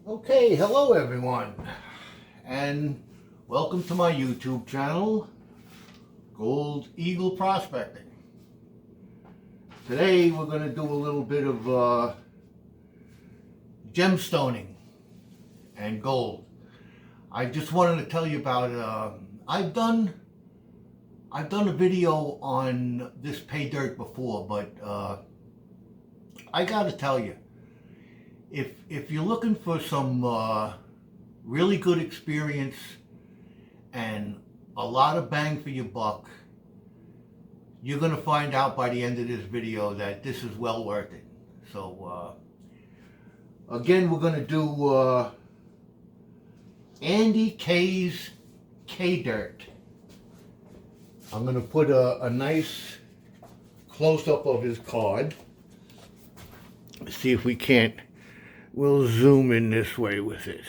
Okay, hello everyone, and welcome to my YouTube channel, Gold Eagle Prospecting. Today we're going to do a little bit of gemstoning and gold. I just wanted to tell you about, I've done a video on this pay dirt before, but I got to tell you, if you're looking for some really good experience and a lot of bang for your buck, you're going to find out by the end of this video that this is well worth it. So again, we're going to do Andy K's K-Dirt. I'm going to put a nice close-up of his card. Let's see if we can't. We'll zoom in this way with it.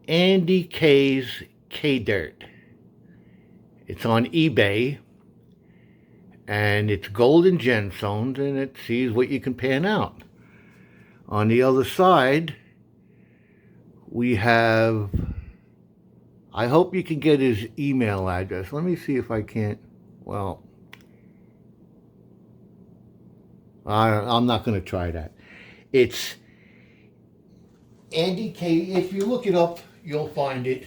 Andy K's K-Dirt. It's on eBay, and it's golden gemstones, and it sees what you can pan out. On the other side, we have, I hope you can get his email address. Let me see if I can't, well, I'm not going to try that. It's Andy K. If you look it up, you'll find it.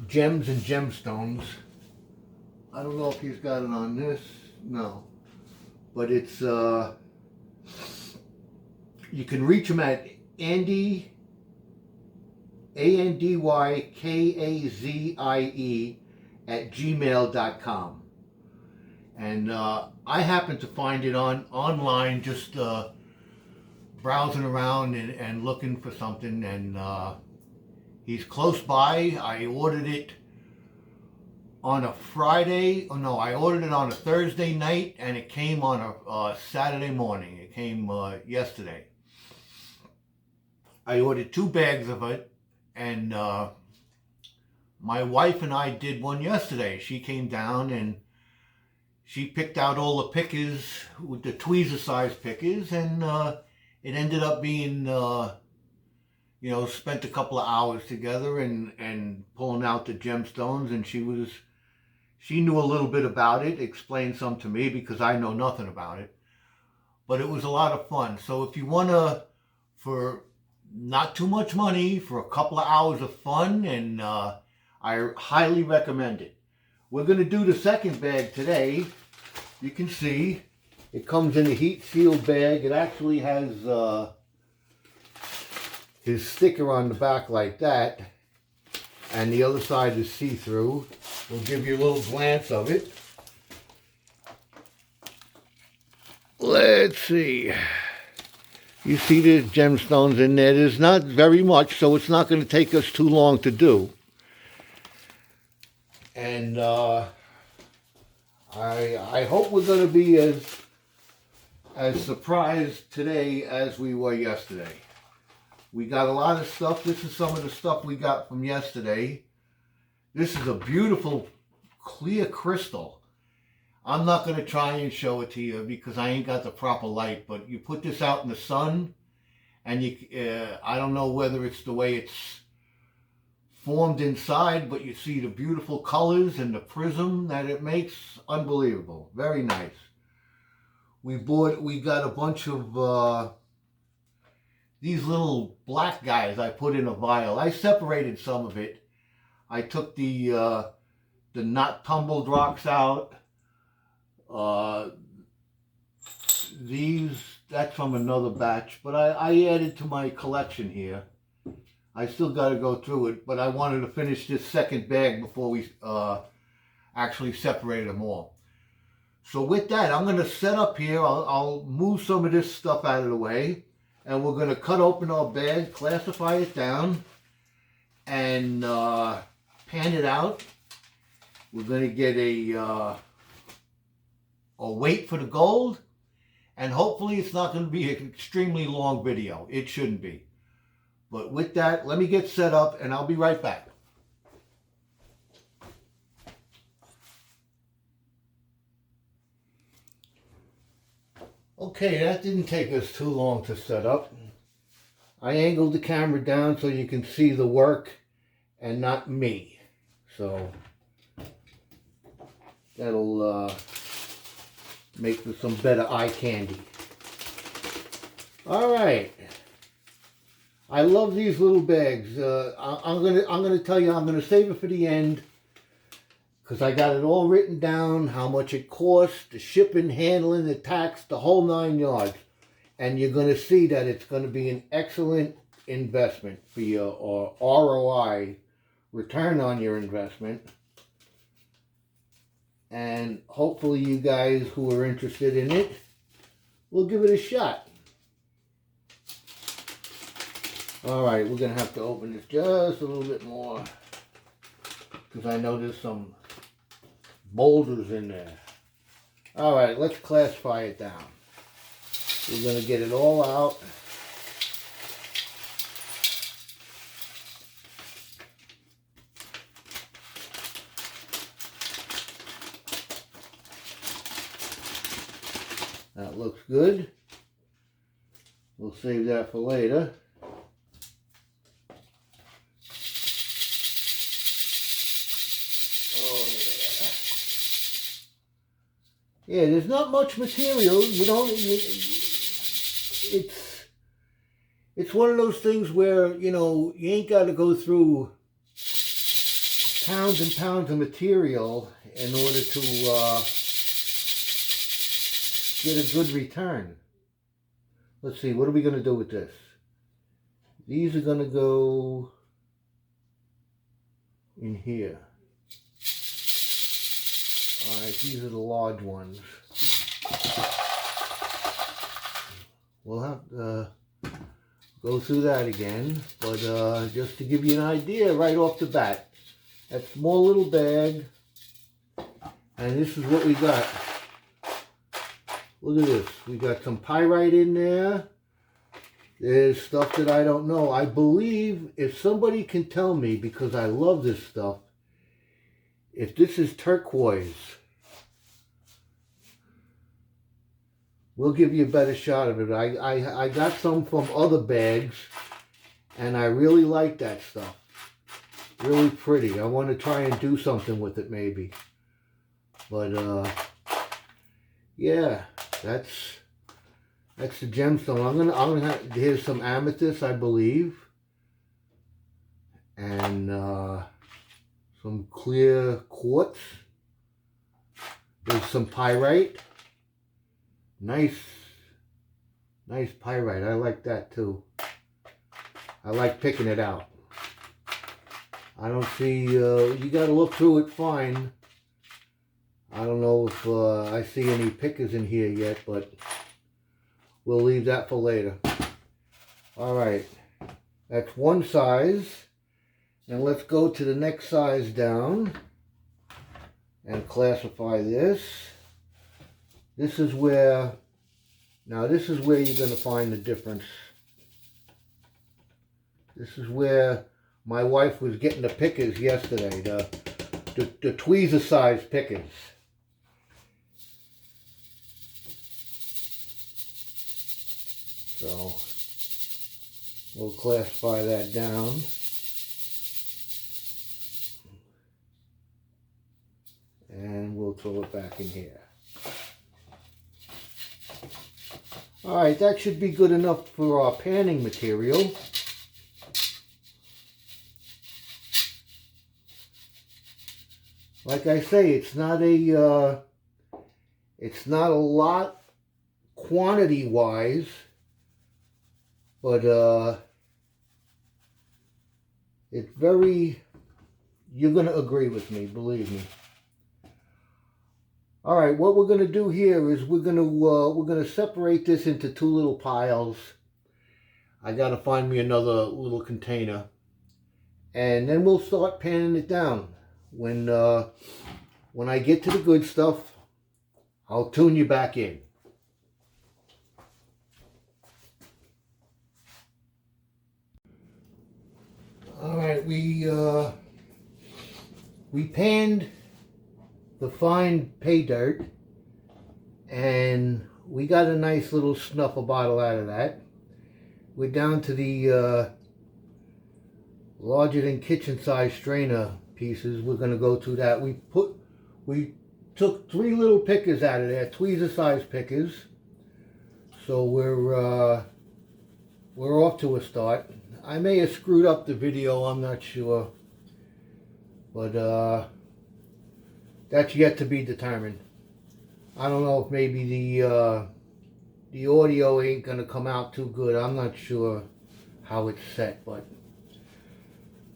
Gems and Gemstones. I don't know if he's got it on this. No. But it's, you can reach him at Andy, ANDYKAZIE @gmail.com. And I happened to find it online, just browsing around and looking for something, and he's close by. I ordered it on a Friday. Oh no, I ordered it on a Thursday night, and it came on a Saturday morning. It came yesterday. I ordered 2 bags of it, and my wife and I did one yesterday. She came down and she picked out all the pickers, with the tweezer size pickers, and it ended up being, spent a couple of hours together and pulling out the gemstones, and she knew a little bit about it, explained some to me because I know nothing about it, but it was a lot of fun. So if you want to, for not too much money, for a couple of hours of fun, and I highly recommend it. We're going to do the second bag today. You can see it comes in a heat sealed bag. It actually has his sticker on the back like that, and the other side is see-through. We'll give you a little glance of it. Let's see. You see there's gemstones in there. There's not very much, so it's not going to take us too long to do. And I hope we're going to be as surprised today as we were yesterday. We got a lot of stuff. This is some of the stuff we got from yesterday. This is a beautiful clear crystal. I'm not going to try and show it to you because I ain't got the proper light, but you put this out in the sun, and I don't know whether it's the way it's formed inside, but you see the beautiful colors and the prism that it makes. Unbelievable. Very nice. We got a bunch of these little black guys I put in a vial. I separated some of it. I took the not tumbled rocks out. That's from another batch, but I added to my collection here. I still got to go through it, but I wanted to finish this second bag before we actually separated them all. So with that, I'm going to set up here. I'll move some of this stuff out of the way, and we're going to cut open our bag, classify it down, and pan it out. We're going to get a weight for the gold, and hopefully it's not going to be an extremely long video. It shouldn't be. But with that, let me get set up, and I'll be right back. Okay, that didn't take us too long to set up. I angled the camera down so you can see the work and not me. So that'll make for some better eye candy. All right. I love these little bags. I'm gonna tell you, I'm gonna save it for the end because I got it all written down, how much it costs, the shipping, handling, the tax, the whole 9 yards. And you're gonna see that it's gonna be an excellent investment for your or ROI, return on your investment. And hopefully you guys who are interested in it will give it a shot. Alright, we're going to have to open this just a little bit more because I know there's some boulders in there. Alright, let's classify it down. We're going to get it all out. That looks good. We'll save that for later. Yeah, there's not much material. It's one of those things where, you know, you ain't got to go through pounds and pounds of material in order to get a good return. Let's see, what are we going to do with this? These are going to go in here. Alright, these are the large ones. We'll have to go through that again, but just to give you an idea right off the bat, that small little bag, and this is what we got. Look at this. We got some pyrite in there. There's stuff that I don't know. I believe if somebody can tell me, because I love this stuff, if this is turquoise, we'll give you a better shot of it. I got some from other bags, and I really like that stuff. Really pretty. I want to try and do something with it maybe. But, yeah, that's the gemstone. I'm gonna have, here's some amethyst, I believe. And, some clear quartz. There's some pyrite. Nice pyrite. I like that too. I like picking it out. I don't see, you gotta look through it fine. I don't know if I see any pickers in here yet, but we'll leave that for later. Alright, that's one size. And let's go to the next size down and classify this. This is where, now this is where you're going to find the difference. This is where my wife was getting the pickers yesterday, the tweezer size pickers. So we'll classify that down. And we'll throw it back in here. Alright, that should be good enough for our panning material. Like I say, it's not a lot quantity wise, but it's very, you're going to agree with me, believe me. All right, what we're going to do here is we're going to separate this into two little piles. I got to find me another little container, and then we'll start panning it down. When I get to the good stuff, I'll tune you back in. All right, we panned the fine pay dirt, and we got a nice little snuffer bottle out of that. We're down to the larger than kitchen size strainer pieces. We're going to go through that. We took 3 little pickers out of there, tweezer size pickers. So we're off to a start. I may have screwed up the video, I'm not sure. But that's yet to be determined. I don't know if maybe the audio ain't gonna come out too good. I'm not sure how it's set, but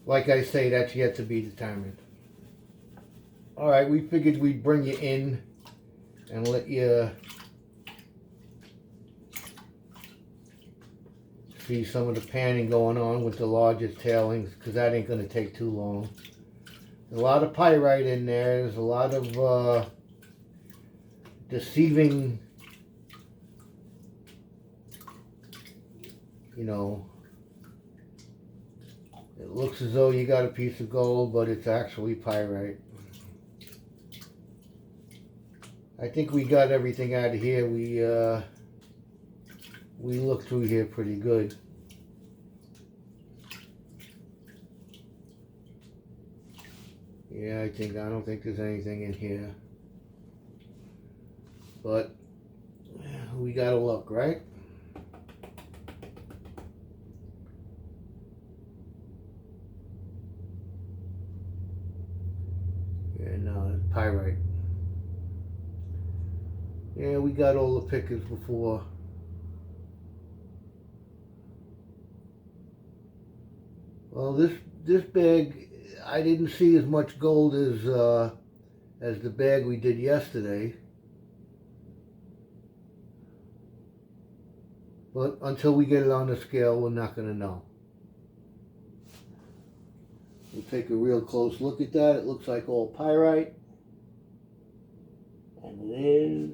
like I say, that's yet to be determined. Alright, we figured we'd bring you in and let you see some of the panning going on with the largest tailings, because that ain't gonna take too long. There's a lot of pyrite in there. There's a lot of deceiving, you know, it looks as though you got a piece of gold, but it's actually pyrite. I think we got everything out of here. We looked through here pretty good. Yeah, I don't think there's anything in here. But we gotta look, right? Yeah, no, it's pyrite. Yeah, we got all the pickers before. Well, this bag, I didn't see as much gold as the bag we did yesterday. But until we get it on the scale, we're not going to know. We'll take a real close look at that. It looks like all pyrite. And it is.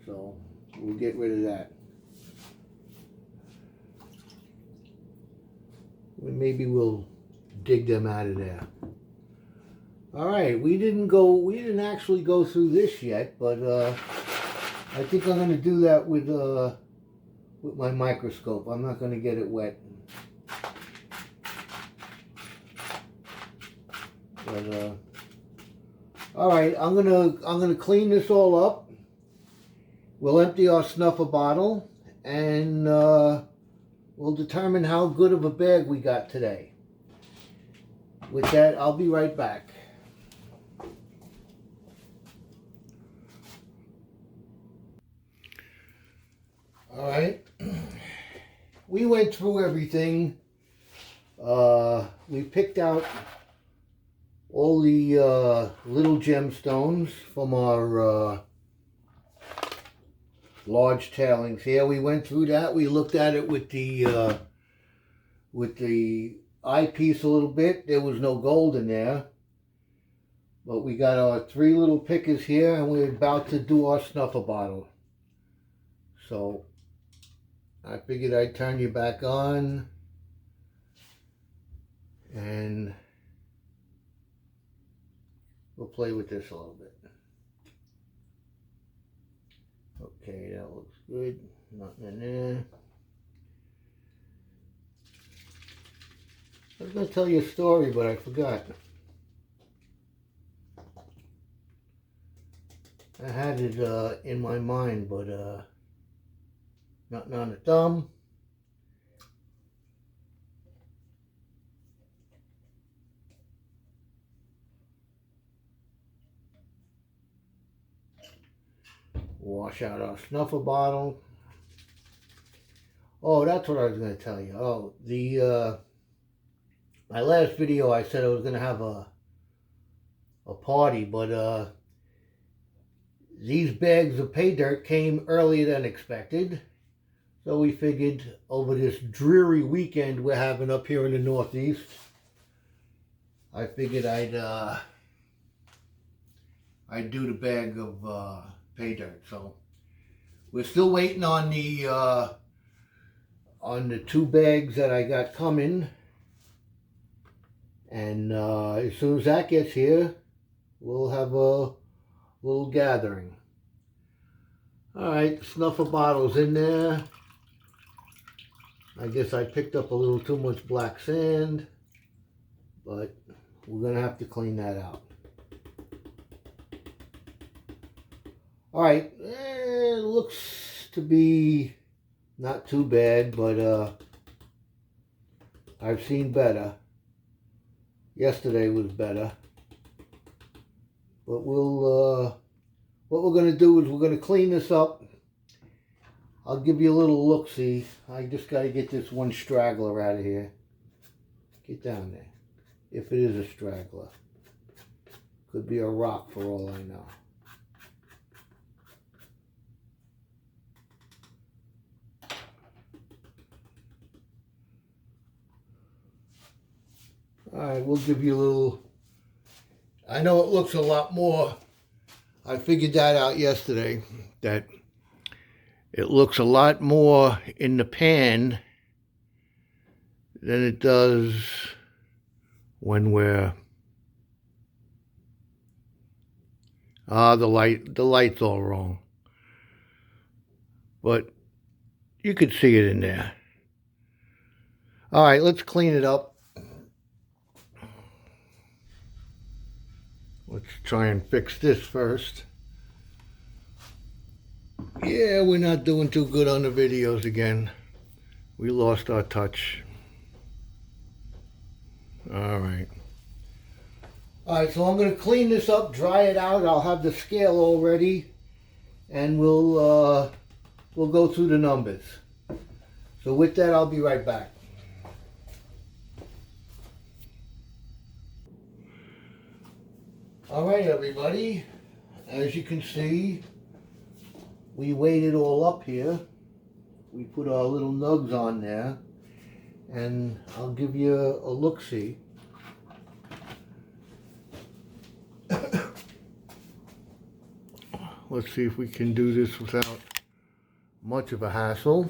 So we'll get rid of that. Maybe we'll dig them out of there. All right, we didn't actually go through this yet, but I think I'm going to do that with my microscope. I'm not going to get it wet. But all right, I'm gonna clean this all up. We'll empty our snuffer bottle, and we'll determine how good of a bag we got today. With that, I'll be right back. All right, we went through everything. We picked out all the little gemstones from our large tailings here. We went through that. We looked at it with the eyepiece a little bit. There was no gold in there. But we got our 3 little pickers here, and we're about to do our snuffer bottle. So I figured I'd turn you back on, and we'll play with this a little bit. Okay, that looks good. Nothing in there. I was going to tell you a story, but I forgot. I had it in my mind, but nothing on the thumb. Wash out our snuffer bottle. Oh, that's what I was going to tell you. Oh, my last video I said I was going to have a party, but these bags of pay dirt came earlier than expected. So we figured over this dreary weekend we're having up here in the Northeast, I figured I'd do the bag of pay dirt. So we're still waiting on the 2 bags that I got coming, and as soon as that gets here, we'll have a little gathering. Alright, snuffer bottles in there. I guess I picked up a little too much black sand, but we're going to have to clean that out. Alright, it looks to be not too bad, but I've seen better. Yesterday was better. But what we're going to do is we're going to clean this up. I'll give you a little look-see. I just got to get this one straggler out of here. Get down there. If it is a straggler. Could be a rock for all I know. Alright, we'll give you a little... I know it looks a lot more. I figured that out yesterday. That it looks a lot more in the pan than it does when we're... the light's all wrong. But you could see it in there. Alright, let's clean it up. Let's try and fix this first. Yeah, we're not doing too good on the videos again. We lost our touch. Alright. Alright, so I'm going to clean this up, dry it out. I'll have the scale all ready. And we'll go through the numbers. So with that, I'll be right back. Alright everybody, as you can see, we weighed it all up here. We put our little nugs on there, and I'll give you a look-see. Let's see if we can do this without much of a hassle.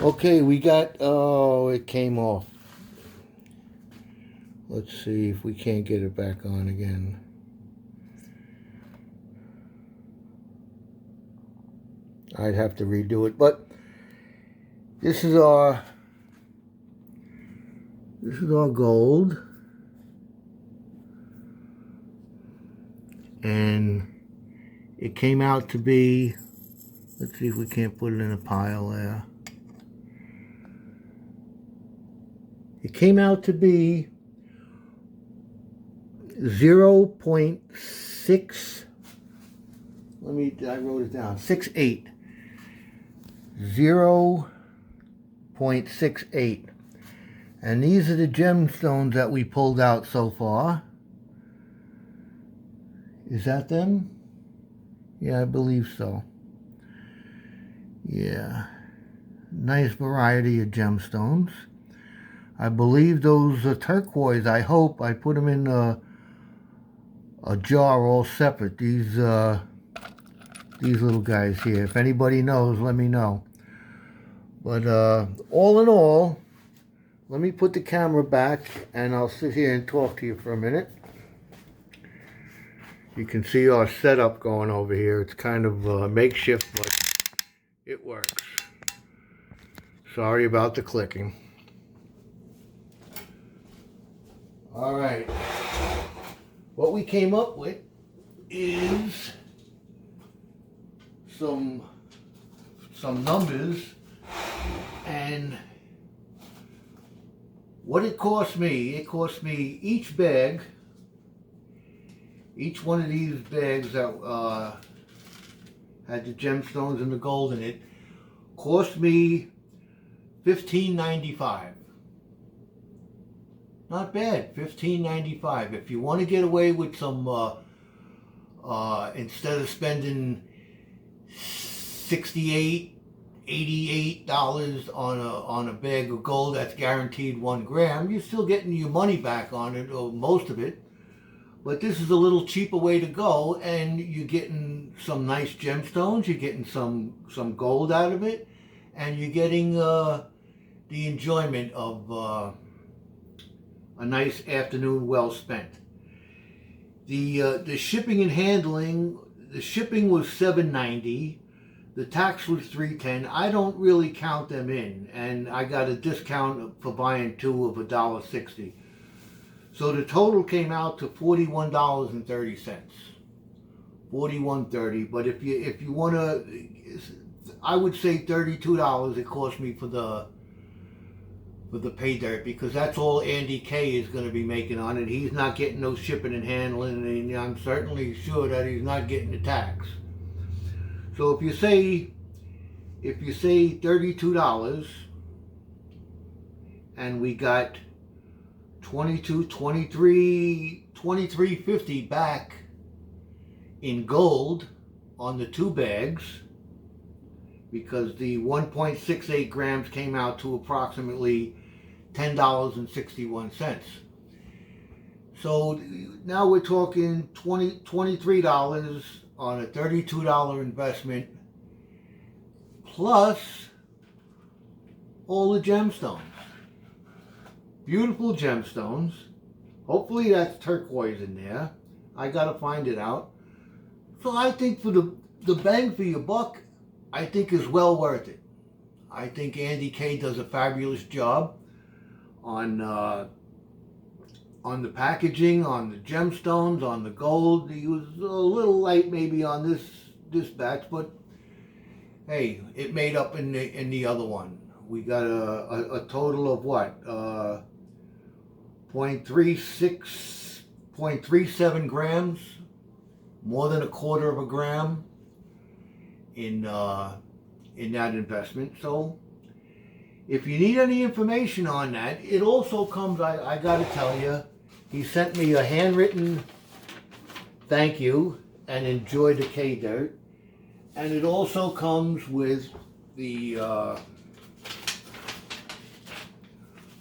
Okay, we got, oh, it came off. Let's see if we can't get it back on again. I'd have to redo it, but this is our gold. And it came out to be, let's see if we can't put it in a pile there. It came out to be 0.6, I wrote it down, 68. 0.68. And these are the gemstones that we pulled out so far. Is that them? Yeah, I believe so. Yeah. Nice variety of gemstones. I believe those are turquoise. I hope. I put them in a jar all separate. These little guys here. If anybody knows, let me know. But all in all, let me put the camera back and I'll sit here and talk to you for a minute. You can see our setup going over here. It's kind of makeshift, but it works. Sorry about the clicking. All right. What we came up with is some numbers, and what it cost me each bag, each one of these bags that had the gemstones and the gold in it, cost me $15.95. Not bad, $15.95. If you want to get away with some, instead of spending $68, $88 on a bag of gold that's guaranteed 1 gram, you're still getting your money back on it, or most of it. But this is a little cheaper way to go, and you're getting some nice gemstones, you're getting some gold out of it, and you're getting the enjoyment of a nice afternoon well spent. The shipping and handling, the shipping was $7.90. The tax was $3.10. I don't really count them in, and I got a discount for buying two of $1.60. So the total came out to $41.30. $41.30. But if you want to, I would say $32 it cost me for the pay dirt, because that's all Andy K is going to be making on it. He's not getting no shipping and handling, and I'm certainly sure that he's not getting the tax. So if you say $32, and we got $23.50 back in gold on the two bags, because the 1.68 grams came out to approximately $10.61. So now we're talking $23 on a $32 investment, plus all the gemstones. Beautiful gemstones. Hopefully that's turquoise in there. I gotta find it out. So I think for the bang for your buck, I think is well worth it. I think Andy K does a fabulous job on the packaging, on the gemstones, on the gold. He was a little light maybe on this batch, but hey, it made up in the other one. We got a total of what? 0.37 grams, more than a quarter of a gram in that investment. So if you need any information on that, it also comes, I gotta tell you, he sent me a handwritten thank you and enjoy the K Dirt. And it also comes with the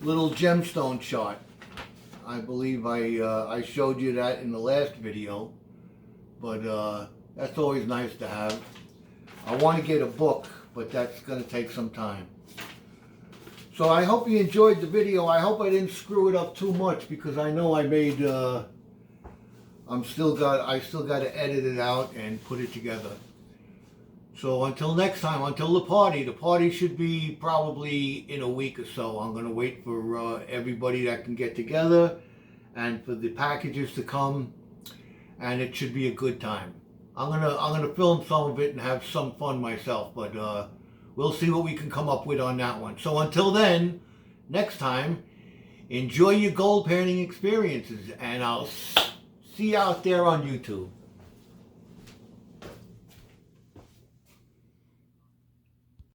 little gemstone chart. I believe I showed you that in the last video, but that's always nice to have. I want to get a book, but that's going to take some time. So I hope you enjoyed the video. I hope I didn't screw it up too much, because I know I made I still got to edit it out and put it together. So until next time, until the party should be probably in a week or so. I'm going to wait for everybody that can get together and for the packages to come, and it should be a good time. I'm gonna film some of it and have some fun myself, but we'll see what we can come up with on that one. So until then, next time, enjoy your gold panning experiences, and I'll see you out there on YouTube.